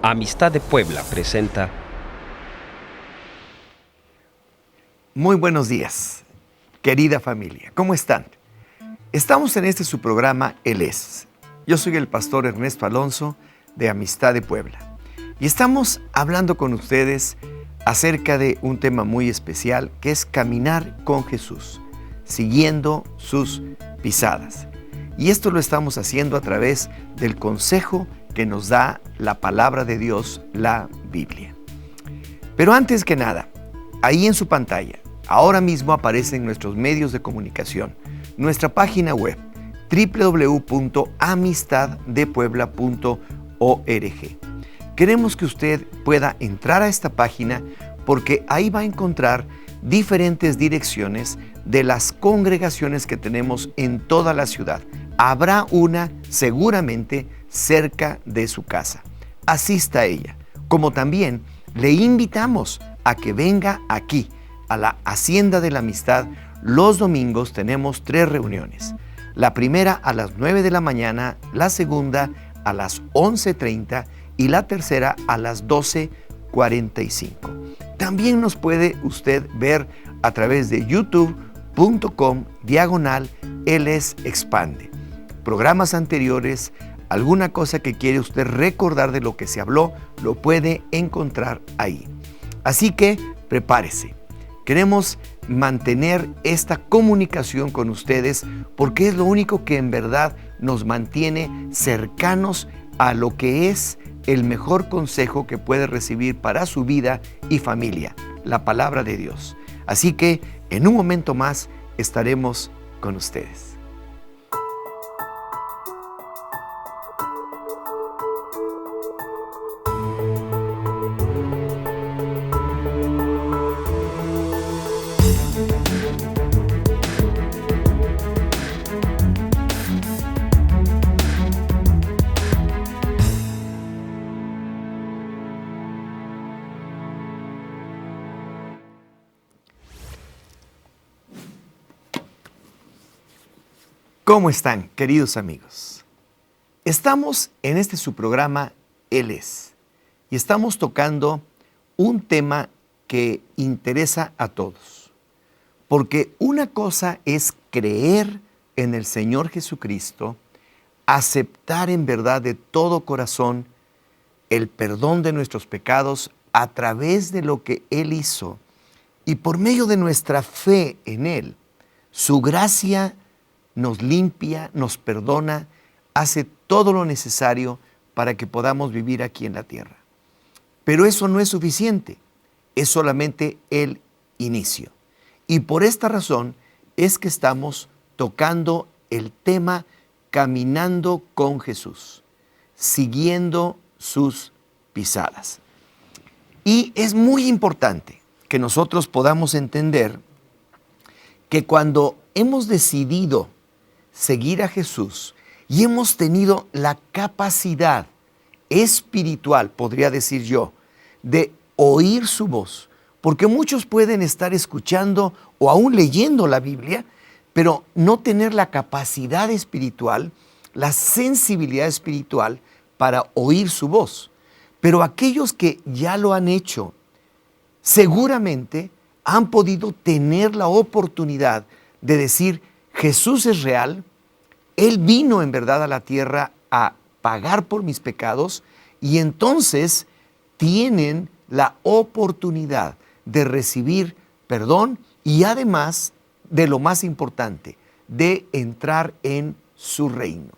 Amistad de Puebla presenta. Muy buenos días, querida familia. ¿Cómo están? Estamos en su programa Él es. Yo soy el pastor Ernesto Alonso de Amistad de Puebla. Y estamos hablando con ustedes acerca de un tema muy especial que es caminar con Jesús, siguiendo sus pisadas. Y esto lo estamos haciendo a través del consejo que nos da la palabra de Dios, la Biblia. Pero antes que nada, ahí en su pantalla, ahora mismo aparecen nuestros medios de comunicación, nuestra página web www.amistaddepuebla.org. Queremos que usted pueda entrar a esta página porque ahí va a encontrar diferentes direcciones de las congregaciones que tenemos en toda la ciudad. Habrá una seguramente cerca de su casa. Asista a ella. Como también le invitamos a que venga aquí, a la Hacienda de la Amistad. Los domingos tenemos 3 reuniones. La primera a las 9 de la mañana, la segunda a las 11:30 y la tercera a las 12:45. También nos puede usted ver a través de youtube.com/ElesExpande. Programas anteriores, alguna cosa que quiere usted recordar de lo que se habló, lo puede encontrar ahí. Así que prepárese. Queremos mantener esta comunicación con ustedes porque es lo único que en verdad nos mantiene cercanos a lo que es el mejor consejo que puede recibir para su vida y familia, la palabra de Dios. Así que en un momento más estaremos con ustedes. ¿Cómo están, queridos amigos? Estamos en su programa Él es y estamos tocando un tema que interesa a todos. Porque una cosa es creer en el Señor Jesucristo, aceptar en verdad de todo corazón el perdón de nuestros pecados a través de lo que Él hizo y por medio de nuestra fe en Él, su gracia nos limpia, nos perdona, hace todo lo necesario para que podamos vivir aquí en la tierra. Pero eso no es suficiente, es solamente el inicio. Y por esta razón es que estamos tocando el tema caminando con Jesús, siguiendo sus pisadas. Y es muy importante que nosotros podamos entender que cuando hemos decidido seguir a Jesús y hemos tenido la capacidad espiritual, podría decir yo, de oír su voz, porque muchos pueden estar escuchando o aún leyendo la Biblia, pero no tener la capacidad espiritual, la sensibilidad espiritual para oír su voz. Pero aquellos que ya lo han hecho, seguramente han podido tener la oportunidad de decir: Jesús es real, Él vino en verdad a la tierra a pagar por mis pecados y entonces tienen la oportunidad de recibir perdón y además de lo más importante, de entrar en su reino.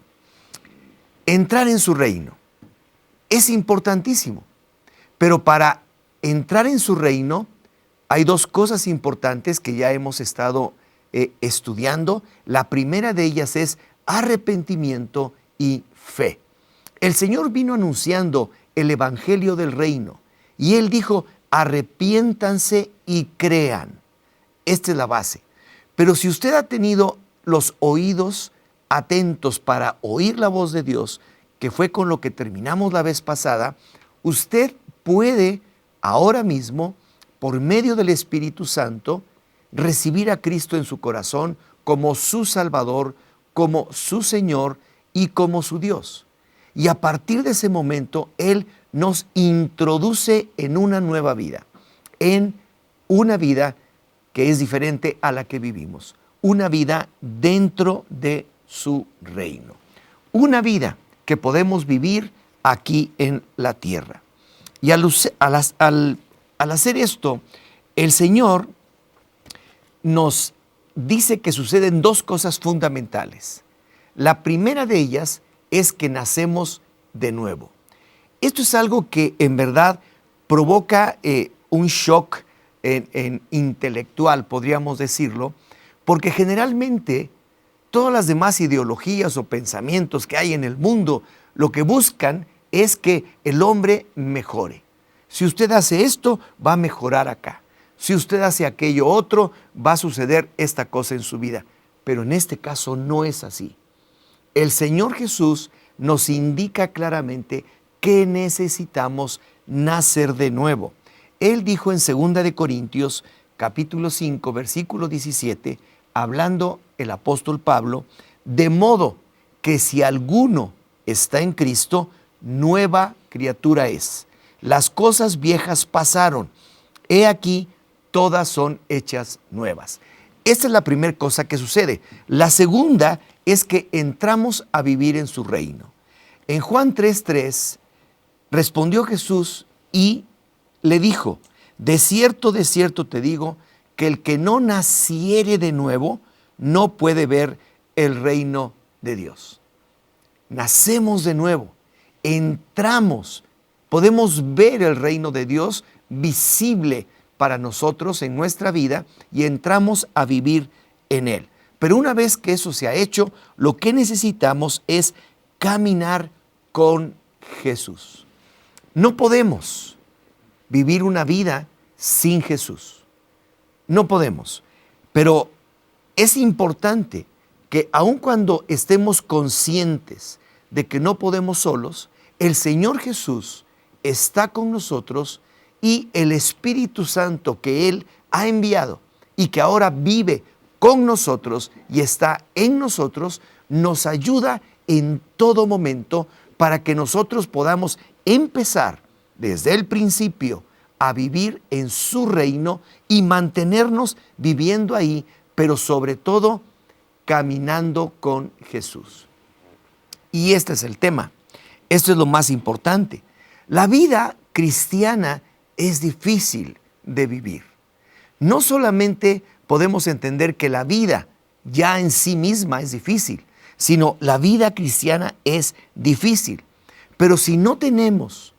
Entrar en su reino es importantísimo, pero para entrar en su reino hay 2 cosas importantes que ya hemos estado estudiando. La primera de ellas es arrepentimiento y fe. El Señor vino anunciando el evangelio del reino y Él dijo: arrepiéntanse y crean. Esta es la base. Pero si usted ha tenido los oídos atentos para oír la voz de Dios, que fue con lo que terminamos la vez pasada, usted puede ahora mismo, por medio del Espíritu Santo, recibir a Cristo en su corazón como su Salvador, como su Señor y como su Dios. Y a partir de ese momento, Él nos introduce en una nueva vida, en una vida que es diferente a la que vivimos, una vida dentro de su reino, una vida que podemos vivir aquí en la tierra. Y al hacer esto, el Señor nos dice que suceden dos cosas fundamentales. La primera de ellas es que nacemos de nuevo. Esto es algo que en verdad provoca un shock intelectual, podríamos decirlo, porque generalmente todas las demás ideologías o pensamientos que hay en el mundo lo que buscan es que el hombre mejore. Si usted hace esto, va a mejorar acá. Si usted hace aquello otro, va a suceder esta cosa en su vida. Pero en este caso no es así. El Señor Jesús nos indica claramente que necesitamos nacer de nuevo. Él dijo en 2 de Corintios, capítulo 5, versículo 17, hablando el apóstol Pablo, de modo que si alguno está en Cristo, nueva criatura es. Las cosas viejas pasaron. He aquí, todas son hechas nuevas. Esta es la primera cosa que sucede. La segunda es que entramos a vivir en su reino. En Juan 3:3 respondió Jesús y le dijo, de cierto te digo, que el que no naciere de nuevo no puede ver el reino de Dios. Nacemos de nuevo, entramos, podemos ver el reino de Dios visible para nosotros en nuestra vida y entramos a vivir en él. Pero una vez que eso se ha hecho, lo que necesitamos es caminar con Jesús. No podemos vivir una vida sin Jesús. No podemos. Pero es importante que aun cuando estemos conscientes de que no podemos solos, el Señor Jesús está con nosotros y el Espíritu Santo que Él ha enviado y que ahora vive con nosotros y está en nosotros, nos ayuda en todo momento para que nosotros podamos empezar desde el principio a vivir en su reino y mantenernos viviendo ahí, pero sobre todo caminando con Jesús. Y este es el tema. Esto es lo más importante. La vida cristiana es difícil de vivir. No solamente podemos entender que la vida ya en sí misma es difícil, sino la vida cristiana es difícil. Pero si no tenemos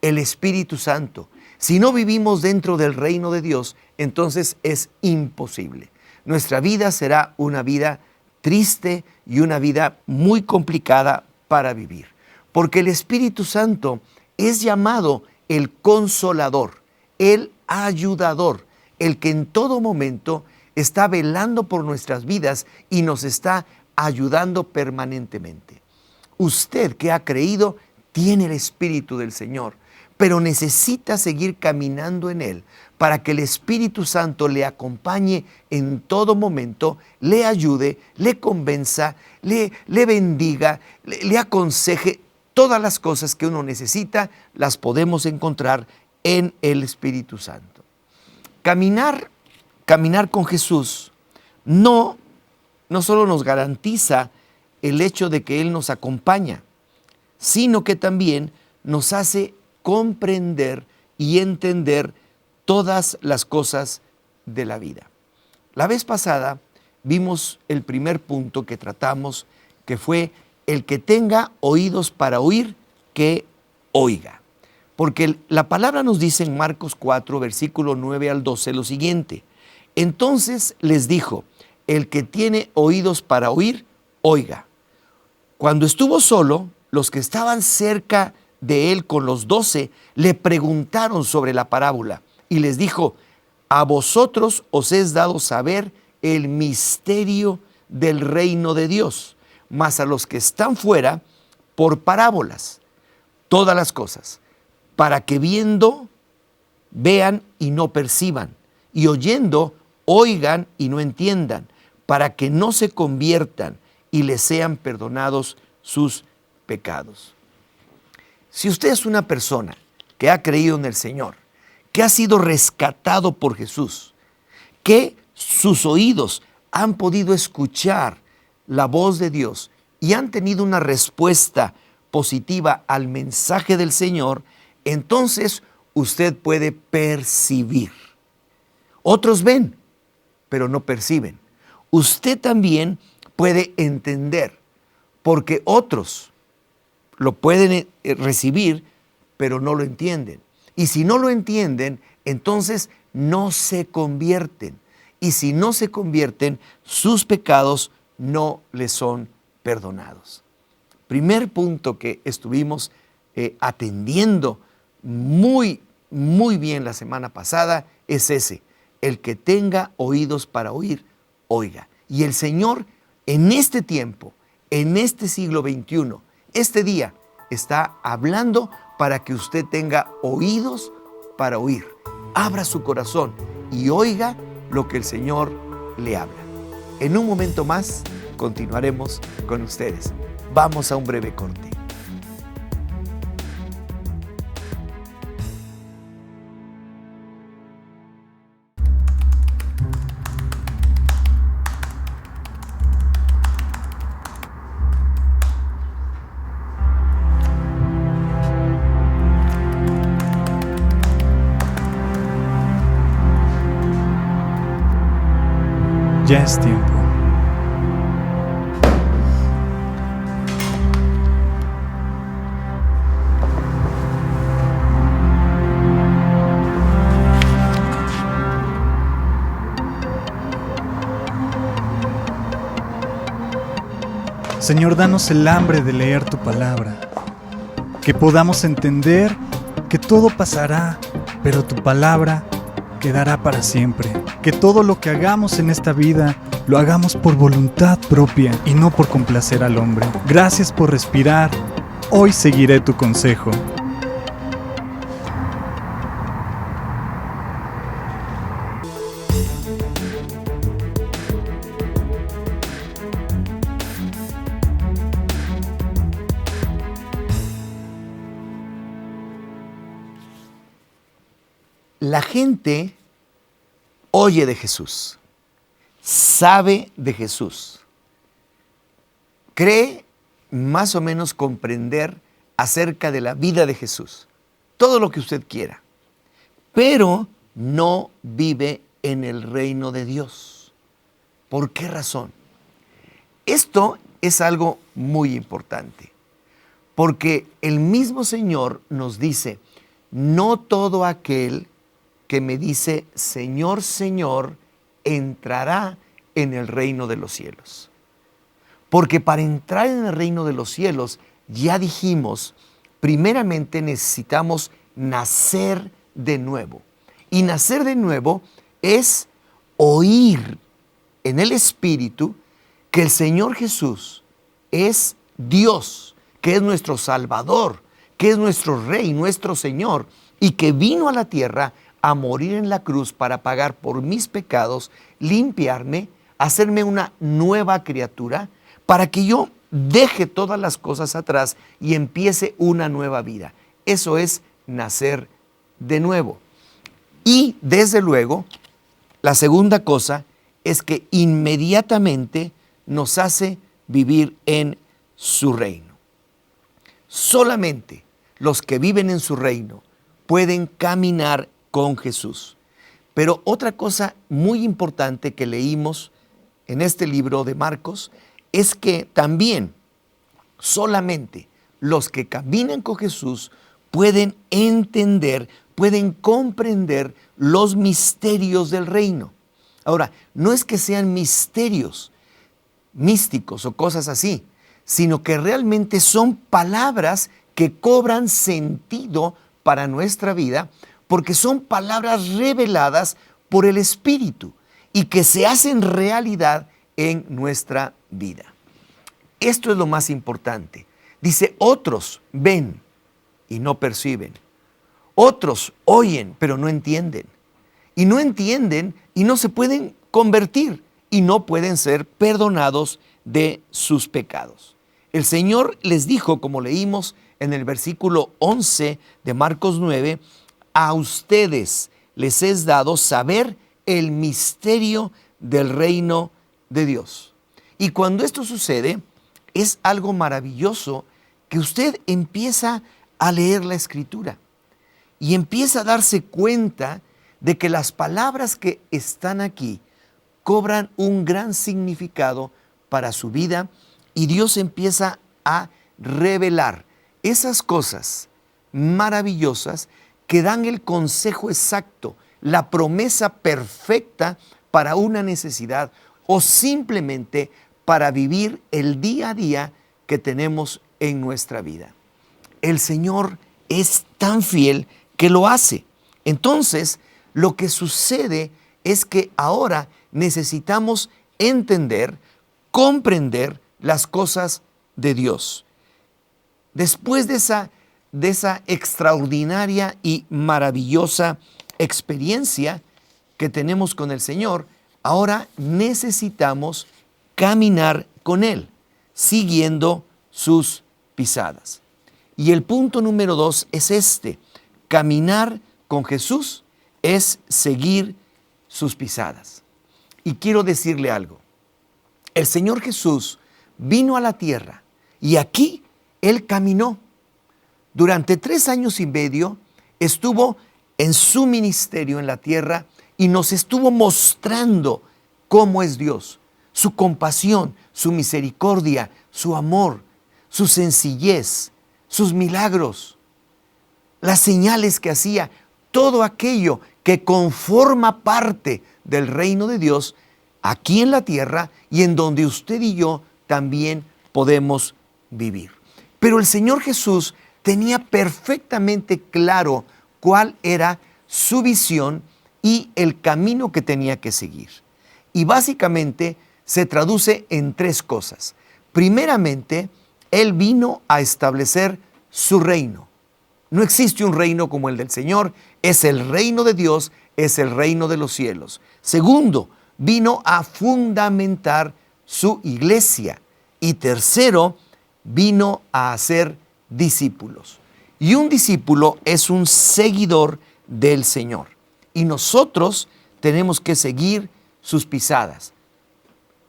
el Espíritu Santo, si no vivimos dentro del reino de Dios, entonces es imposible. Nuestra vida será una vida triste y una vida muy complicada para vivir. Porque el Espíritu Santo es llamado el consolador, el ayudador, el que en todo momento está velando por nuestras vidas y nos está ayudando permanentemente. Usted que ha creído tiene el Espíritu del Señor, pero necesita seguir caminando en Él para que el Espíritu Santo le acompañe en todo momento, le ayude, le convenza, le bendiga, le aconseje. Todas las cosas que uno necesita las podemos encontrar en el Espíritu Santo. Caminar con Jesús no solo nos garantiza el hecho de que Él nos acompaña, sino que también nos hace comprender y entender todas las cosas de la vida. La vez pasada vimos el primer punto que tratamos, que fue el que tenga oídos para oír, que oiga. Porque la palabra nos dice en Marcos 4, versículo 9 al 12 lo siguiente. Entonces les dijo, el que tiene oídos para oír, oiga. Cuando estuvo solo, los que estaban cerca de él con los 12 le preguntaron sobre la parábola y les dijo, a vosotros os es dado saber el misterio del reino de Dios, mas a los que están fuera, por parábolas, todas las cosas, para que viendo, vean y no perciban, y oyendo, oigan y no entiendan, para que no se conviertan y les sean perdonados sus pecados. Si usted es una persona que ha creído en el Señor, que ha sido rescatado por Jesús, que sus oídos han podido escuchar la voz de Dios y han tenido una respuesta positiva al mensaje del Señor, entonces usted puede percibir. Otros ven, pero no perciben. Usted también puede entender, porque otros lo pueden recibir, pero no lo entienden. Y si no lo entienden, entonces no se convierten. Y si no se convierten, sus pecados no les son perdonados. Primer punto que estuvimos atendiendo muy bien la semana pasada es ese: el que tenga oídos para oír, oiga. Y el Señor en este tiempo, en este siglo XXI, este día, está hablando para que usted tenga oídos para oír. Abra su corazón y oiga lo que el Señor le habla. En un momento más continuaremos con ustedes. Vamos a un breve corte. Ya es tiempo. Señor, danos el hambre de leer tu palabra, que podamos entender que todo pasará, pero tu palabra quedará para siempre. Que todo lo que hagamos en esta vida lo hagamos por voluntad propia y no por complacer al hombre. Gracias por respirar. Hoy seguiré tu consejo. La gente oye de Jesús, sabe de Jesús, cree más o menos comprender acerca de la vida de Jesús, todo lo que usted quiera, pero no vive en el reino de Dios. ¿Por qué razón? Esto es algo muy importante, porque el mismo Señor nos dice: no todo aquel que me dice Señor, Señor, entrará en el reino de los cielos. Porque para entrar en el reino de los cielos, ya dijimos, primeramente necesitamos nacer de nuevo. Y nacer de nuevo es oír en el Espíritu que el Señor Jesús es Dios, que es nuestro Salvador, que es nuestro Rey, nuestro Señor, y que vino a la tierra a morir en la cruz para pagar por mis pecados, limpiarme, hacerme una nueva criatura, para que yo deje todas las cosas atrás y empiece una nueva vida. Eso es nacer de nuevo. Y desde luego, la segunda cosa es que inmediatamente nos hace vivir en su reino. Solamente los que viven en su reino pueden caminar con Jesús. Pero otra cosa muy importante que leímos en este libro de Marcos es que también solamente los que caminan con Jesús pueden entender, pueden comprender los misterios del reino. Ahora, no es que sean misterios místicos o cosas así, sino que realmente son palabras que cobran sentido para nuestra vida, porque son palabras reveladas por el Espíritu y que se hacen realidad en nuestra vida. Esto es lo más importante. Dice, otros ven y no perciben. Otros oyen, pero no entienden. Y no entienden y no se pueden convertir y no pueden ser perdonados de sus pecados. El Señor les dijo, como leímos en el versículo 11 de Marcos 9, a ustedes les es dado saber el misterio del reino de Dios. Y cuando esto sucede, es algo maravilloso que usted empieza a leer la Escritura y empieza a darse cuenta de que las palabras que están aquí cobran un gran significado para su vida y Dios empieza a revelar esas cosas maravillosas que dan el consejo exacto, la promesa perfecta para una necesidad o simplemente para vivir el día a día que tenemos en nuestra vida. El Señor es tan fiel que lo hace. Entonces, lo que sucede es que ahora necesitamos entender, comprender las cosas de Dios. Después de esa extraordinaria y maravillosa experiencia que tenemos con el Señor, ahora necesitamos caminar con Él, siguiendo sus pisadas. Y el punto número 2 es este: caminar con Jesús es seguir sus pisadas. Y quiero decirle algo. El Señor Jesús vino a la tierra y aquí Él caminó. Durante 3 años y medio estuvo en su ministerio en la tierra y nos estuvo mostrando cómo es Dios, su compasión, su misericordia, su amor, su sencillez, sus milagros, las señales que hacía, todo aquello que conforma parte del reino de Dios aquí en la tierra y en donde usted y yo también podemos vivir. Pero el Señor Jesús tenía perfectamente claro cuál era su visión y el camino que tenía que seguir. Y básicamente se traduce en 3 cosas. Primeramente, Él vino a establecer su reino. No existe un reino como el del Señor, es el reino de Dios, es el reino de los cielos. Segundo, vino a fundamentar su iglesia. Y tercero, vino a hacer discípulos. Y un discípulo es un seguidor del Señor. Y nosotros tenemos que seguir sus pisadas.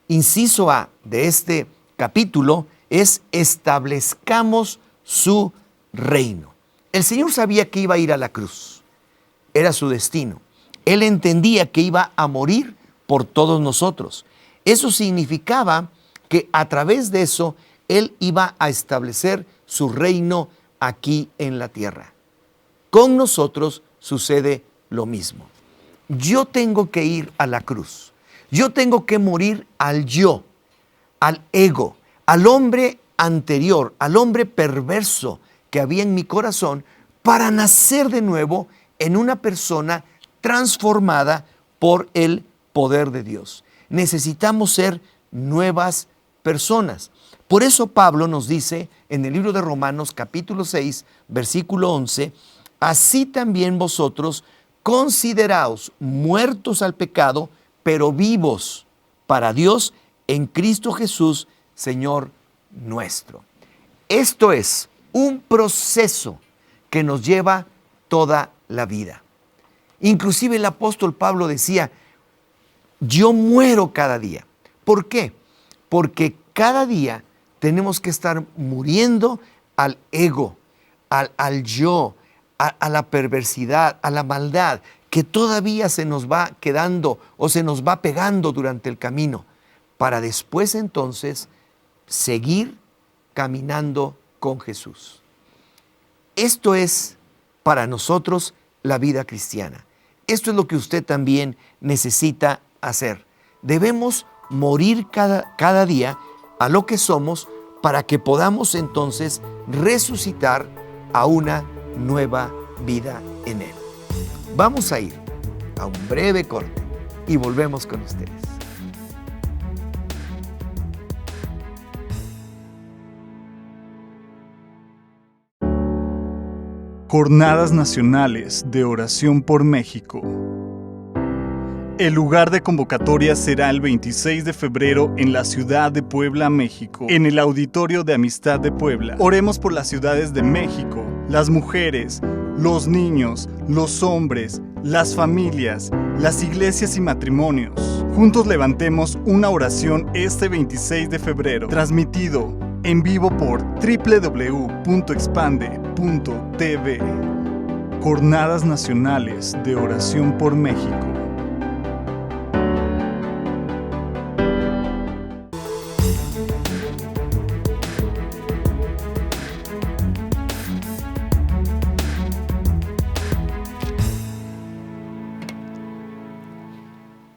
Inciso A de este capítulo es: establezcamos su reino. El Señor sabía que iba a ir a la cruz. Era su destino. Él entendía que iba a morir por todos nosotros. Eso significaba que a través de eso Él iba a establecer su reino aquí en la tierra. Con nosotros sucede lo mismo. Yo tengo que ir a la cruz. Yo tengo que morir al yo, al ego, al hombre anterior, al hombre perverso que había en mi corazón, para nacer de nuevo en una persona transformada por el poder de Dios. Necesitamos ser nuevas personas. Por eso Pablo nos dice en el libro de Romanos capítulo 6, versículo 11, así también vosotros consideraos muertos al pecado, pero vivos para Dios en Cristo Jesús, Señor nuestro. Esto es un proceso que nos lleva toda la vida. Inclusive el apóstol Pablo decía: yo muero cada día. ¿Por qué? Porque cada día tenemos que estar muriendo al ego, al yo, a la perversidad, a la maldad, que todavía se nos va quedando o se nos va pegando durante el camino, para después entonces seguir caminando con Jesús. Esto es para nosotros la vida cristiana. Esto es lo que usted también necesita hacer. Debemos morir cada día a lo que somos para que podamos entonces resucitar a una nueva vida en Él. Vamos a ir a un breve corte y volvemos con ustedes. Jornadas Nacionales de Oración por México. El lugar de convocatoria será el 26 de febrero en la ciudad de Puebla, México, en el Auditorio de Amistad de Puebla. Oremos por las ciudades de México, las mujeres, los niños, los hombres, las familias, las iglesias y matrimonios. Juntos levantemos una oración este 26 de febrero, transmitido en vivo por www.expande.tv. Jornadas Nacionales de Oración por México.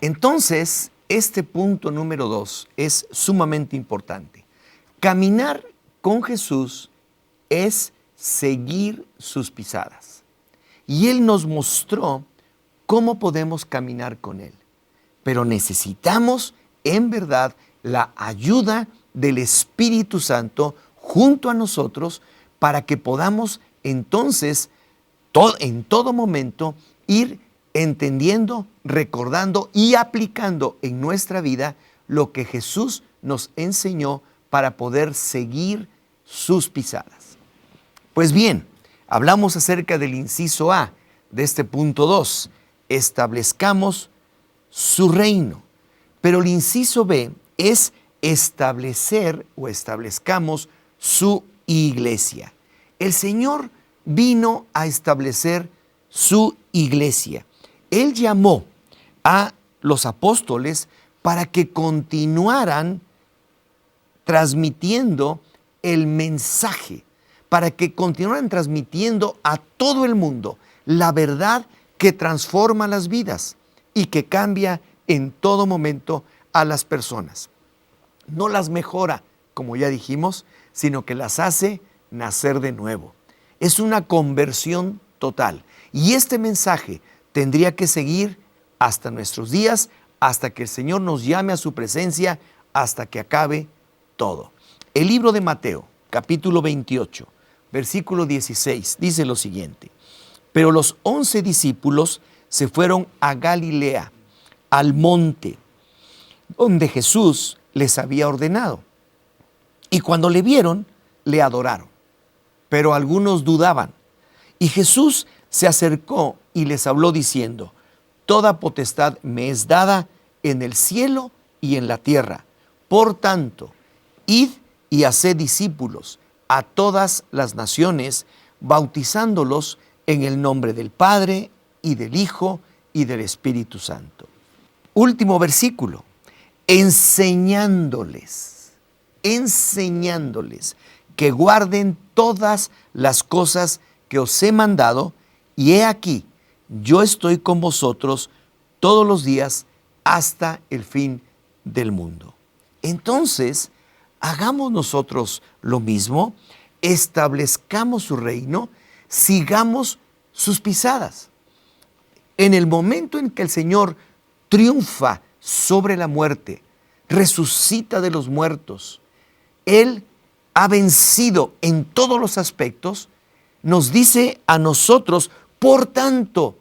Entonces, este punto número 2 es sumamente importante. Caminar con Jesús es seguir sus pisadas. Y Él nos mostró cómo podemos caminar con Él. Pero necesitamos, en verdad, la ayuda del Espíritu Santo junto a nosotros para que podamos entonces, en todo momento, ir entendiendo, recordando y aplicando en nuestra vida lo que Jesús nos enseñó para poder seguir sus pisadas. Pues bien, hablamos acerca del inciso A de este punto 2. Establezcamos su reino. Pero el inciso B es establecer o establezcamos su iglesia. El Señor vino a establecer su iglesia. Él llamó a los apóstoles para que continuaran transmitiendo el mensaje, para que continuaran transmitiendo a todo el mundo la verdad que transforma las vidas y que cambia en todo momento a las personas. No las mejora, como ya dijimos, sino que las hace nacer de nuevo. Es una conversión total. Y este mensaje tendría que seguir hasta nuestros días, hasta que el Señor nos llame a su presencia, hasta que acabe todo. El libro de Mateo, capítulo 28, versículo 16, dice lo siguiente: pero los 11 discípulos se fueron a Galilea, al monte, donde Jesús les había ordenado. Y cuando le vieron, le adoraron. Pero algunos dudaban. Y Jesús se acercó y les habló diciendo: toda potestad me es dada en el cielo y en la tierra. Por tanto, id y haced discípulos a todas las naciones, bautizándolos en el nombre del Padre y del Hijo y del Espíritu Santo. Último versículo. Enseñándoles que guarden todas las cosas que os he mandado, y he aquí, yo estoy con vosotros todos los días hasta el fin del mundo. Entonces, hagamos nosotros lo mismo, establezcamos su reino, sigamos sus pisadas. En el momento en que el Señor triunfa sobre la muerte, resucita de los muertos, Él ha vencido en todos los aspectos, nos dice a nosotros: por tanto,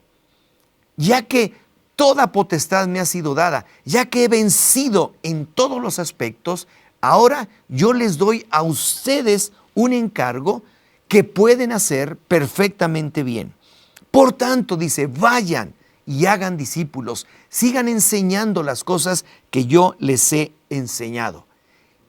ya que toda potestad me ha sido dada, ya que he vencido en todos los aspectos, ahora yo les doy a ustedes un encargo que pueden hacer perfectamente bien. Por tanto, dice, vayan y hagan discípulos, sigan enseñando las cosas que yo les he enseñado.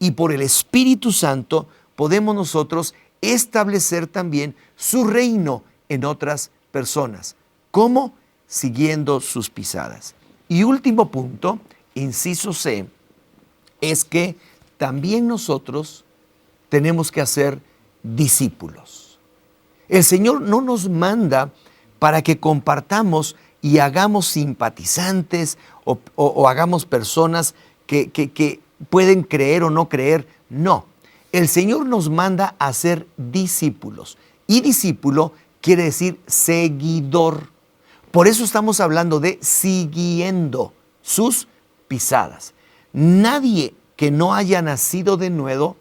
Y por el Espíritu Santo podemos nosotros establecer también su reino en otras personas. ¿Cómo? Siguiendo sus pisadas. Y último punto, inciso C, es que también nosotros tenemos que hacer discípulos. El Señor no nos manda para que compartamos y hagamos simpatizantes o hagamos personas que pueden creer o no creer. No, el Señor nos manda a ser discípulos. Y discípulo quiere decir seguidor. Por eso estamos hablando de siguiendo sus pisadas. Nadie que no haya nacido de nuevo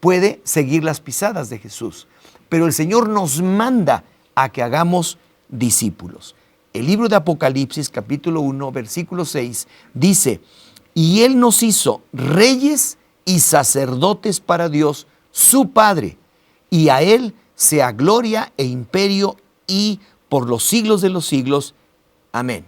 puede seguir las pisadas de Jesús. Pero el Señor nos manda a que hagamos discípulos. El libro de Apocalipsis, capítulo 1, versículo 6, dice: y Él nos hizo reyes y sacerdotes para Dios, su Padre, y a Él sea gloria e imperio y por los siglos de los siglos. Amén.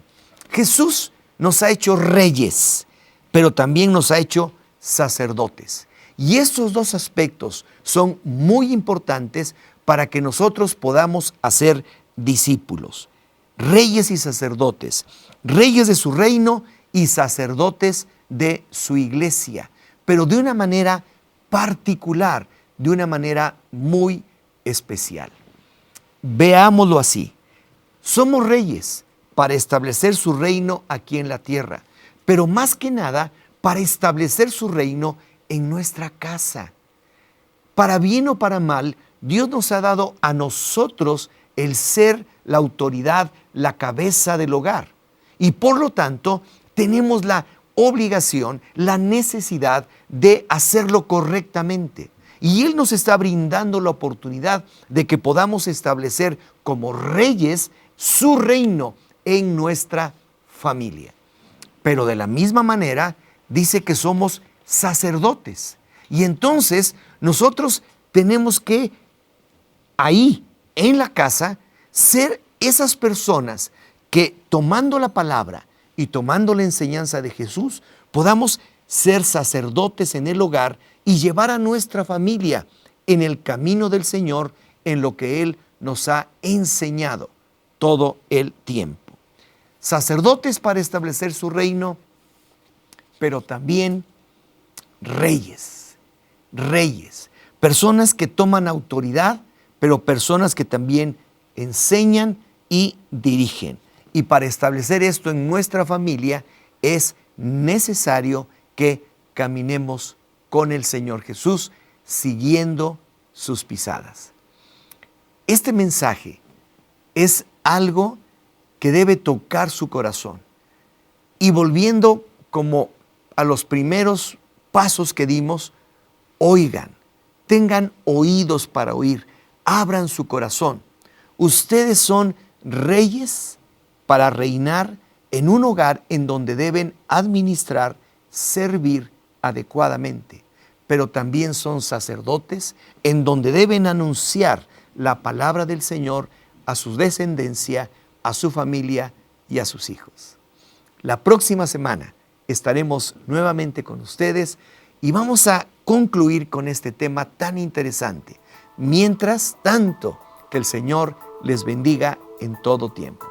Jesús nos ha hecho reyes, pero también nos ha hecho sacerdotes. Y estos dos aspectos son muy importantes para que nosotros podamos hacer discípulos. Reyes y sacerdotes, reyes de su reino y sacerdotes de su iglesia, pero de una manera particular, de una manera muy especial. Veámoslo así. Somos reyes para establecer su reino aquí en la tierra, pero más que nada para establecer su reino en nuestra casa. Para bien o para mal, Dios nos ha dado a nosotros el ser la autoridad, la cabeza del hogar. Y por lo tanto, tenemos la obligación, la necesidad de hacerlo correctamente. Y Él nos está brindando la oportunidad de que podamos establecer como reyes su reino en nuestra familia. Pero de la misma manera, dice que somos sacerdotes. Y entonces nosotros tenemos que ahí, en la casa, ser esas personas que tomando la palabra y tomando la enseñanza de Jesús, podamos ser sacerdotes en el hogar y llevar a nuestra familia en el camino del Señor, en lo que Él nos ha enseñado todo el tiempo. Sacerdotes para establecer su reino, pero también reyes, personas que toman autoridad, pero personas que también enseñan y dirigen. Y para establecer esto en nuestra familia es necesario que caminemos con el Señor Jesús, siguiendo sus pisadas. Este mensaje es algo que debe tocar su corazón. Y volviendo como a los primeros pasos que dimos, oigan, tengan oídos para oír, abran su corazón. Ustedes son reyes para reinar en un hogar en donde deben administrar, servir adecuadamente, pero también son sacerdotes en donde deben anunciar la palabra del Señor a su descendencia, a su familia y a sus hijos. La próxima semana estaremos nuevamente con ustedes y vamos a concluir con este tema tan interesante. Mientras tanto, que el Señor les bendiga en todo tiempo.